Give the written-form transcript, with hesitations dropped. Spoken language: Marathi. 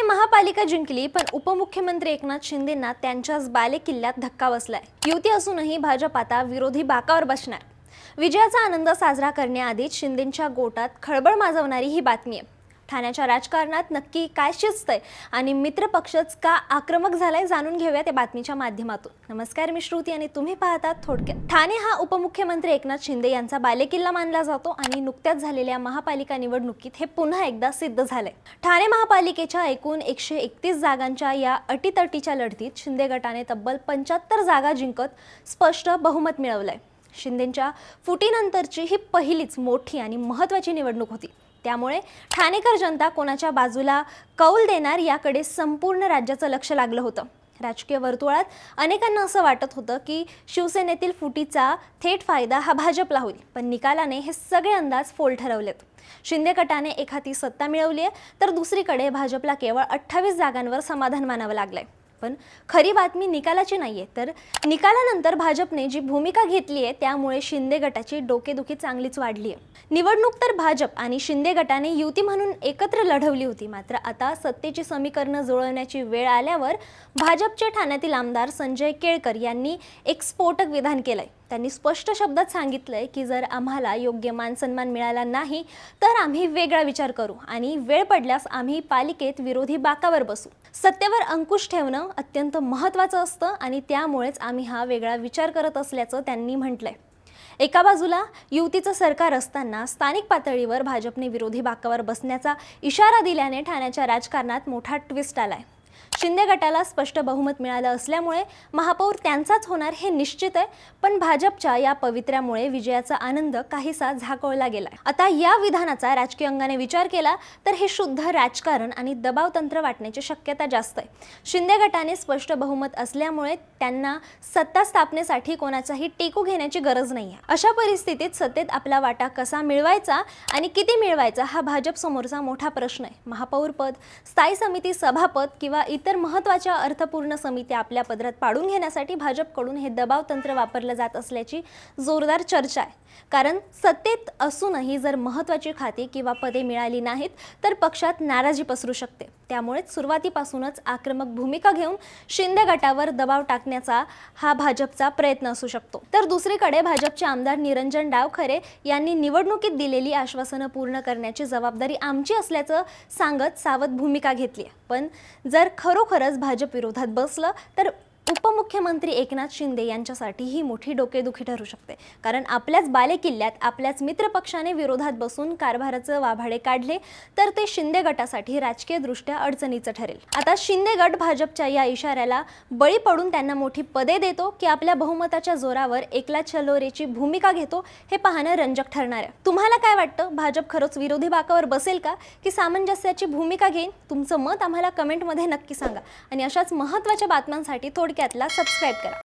ठाणे महापालिका जिंकली, पण उपमुख्यमंत्री एकनाथ शिंदेंना त्यांच्याच बालेकिल्ल्यात धक्का बसलाय। युती असूनही भाजप आता विरोधी बाकावर बसणार। विजयाचा आनंद साजरा करण्याआधीच शिंदेंच्या गोटात खळबळ माजवणारी ही बातमी आहे। ठाण्याच्या राजकारणात नक्की काय शिजतंय आणि मित्रपक्षच का आक्रमक झालाय जाणून घेऊया त्या बातमीच्या माध्यमातून। नमस्कार, मी श्रुती आणि तुम्ही पाहतात थोडक्यात। ठाणे हा उपमुख्यमंत्री एकनाथ शिंदे यांचा बालेकिल्ला मानला जातो आणि नुकत्याच झालेल्या महापालिका निवडणुकीत हे पुन्हा एकदा सिद्ध झालंय। ठाणे महापालिकेच्या एकूण 131 जागांच्या या अटीतटीच्या लढतीत शिंदे गटाने तब्बल 75 जागा जिंकत स्पष्ट बहुमत मिळवलंय। शिंदेंच्या फुटीनंतरची ही पहिलीच मोठी आणि महत्त्वाची निवडणूक होती। त्यामुळे ठाणेकर जनता कोणाच्या बाजूला कौल देणार याकडे संपूर्ण राज्याचं लक्ष लागलं होतं। राजकीय वर्तुळात अनेकांना असं वाटत होतं की शिवसेनेतील फुटीचा थेट फायदा हा भाजपला होईल, पण निकालाने हे सगळे अंदाज फोल ठरवलेत। शिंदे गटाने एक हाती सत्ता मिळवली आहे, तर दुसरीकडे भाजपला केवळ 28 जागांवर समाधान मानावं लागलंय। पण खरी बातमी निकालाची नाहीये, तर निकालानंतर भाजपने जी भूमिका घेतली आहे त्यामुळे शिंदे गटाची डोकेदुखी चांगलीच वाढली आहे। निवडणूक तर भाजप आणि शिंदे गटाने युती म्हणून एकत्र लढवली होती, मात्र आता सत्तेची समीकरणं जुळवण्याची वेळ आल्यावर भाजपचे ठाण्यातील आमदार संजय केळकर यांनी एक स्फोटक विधान केलंय। त्यांनी स्पष्ट शब्दात सांगितलंय की जर आम्हाला योग्य मानसन्मान मिळाला नाही तर आम्ही वेगळा विचार करू आणि वेळ पडल्यास आम्ही पालिकेत विरोधी बाकावर बसू। सत्तेवर अंकुश ठेवणं अत्यंत महत्त्वाचं असतं आणि त्यामुळेच आम्ही हा वेगळा विचार करत असल्याचं त्यांनी म्हटलंय। एका बाजूला युतीचं सरकार असताना स्थानिक पातळीवर भाजपने विरोधी बाकावर बसण्याचा इशारा दिल्याने ठाण्याच्या राजकारणात मोठा ट्विस्ट आलाय। शिंदे गटाला स्पष्ट बहुमत मिळालं असल्यामुळे महापौर त्यांचाच होणार हे निश्चित आहे, पण भाजपच्या या पवित्र्यामुळे विजयाचा आनंद काहीसा झाकोळला गेलाय। आता या विधानाचा राजकीय अंगाने विचार केला तर हे शुद्ध राजकारण आणि दबाव तंत्र वाटण्याची शक्यता जास्त आहे। शिंदे गटाने स्पष्ट बहुमत असल्यामुळे त्यांना सत्ता स्थापनेसाठी कोणाचाही टेकू घेण्याची गरज नाहीये। अशा परिस्थितीत सत्तेत आपला वाटा कसा मिळवायचा आणि किती मिळवायचा हा भाजप समोरचा मोठा प्रश्न आहे। महापौर पद, स्थायी समिती सभापद किंवा इतर महत्त्वाच्या अर्थपूर्ण समित्या आपल्या पदरात पाडून घेण्यासाठी भाजपकडून हे दबाव तंत्र वापरलं जात असल्याची जोरदार चर्चा आहे। कारण सत्तेत असूनही जर महत्त्वाची खाती किंवा पदे मिळाली नाहीत तर पक्षात नाराजी पसरू शकते। त्यामुळेच सुरुवातीपासूनच आक्रमक भूमिका घेऊन शिंदे गटावर दबाव टाकण्याचा हा भाजपचा प्रयत्न असू शकतो। तर दुसरीकडे भाजपचे आमदार निरंजन डावखरे यांनी निवडणुकीत दिलेली आश्वासनं पूर्ण करण्याची जबाबदारी आमची असल्याचं सांगत सावध भूमिका घेतली आहे। पण जर खरोखरच भाजप विरोधात बसलं तर उपमुख्यमंत्री एकनाथ शिंदे यांच्यासाठी ही मोठी डोकेदुखी ठरू शकते। कारण आपल्याच बालेकिल्ल्यात आपल्याच मित्रपक्षाने विरोधात बसून कारभाराचे वाभाडे काढले तर ते शिंदे गटासाठी राजकीयदृष्ट्या अडचणीचं ठरेल। आता शिंदे गट भाजपच्या या इशाऱ्याला बळी पडून त्यांना मोठी पदे देतो की आपल्या बहुमताच्या जोरावर एकला छलोरेची भूमिका घेतो हे पाहणं रंजक ठरणार आहे। तुम्हाला काय वाटतं, भाजप खरंच विरोधी बाकावर बसेल का की सामंजस्याची भूमिका घेईल? तुमचं मत आम्हाला कमेंटमध्ये नक्की सांगा आणि अशाच महत्त्वाच्या बातम्यांसाठी थोडक्यातला सबस्क्राइब करा।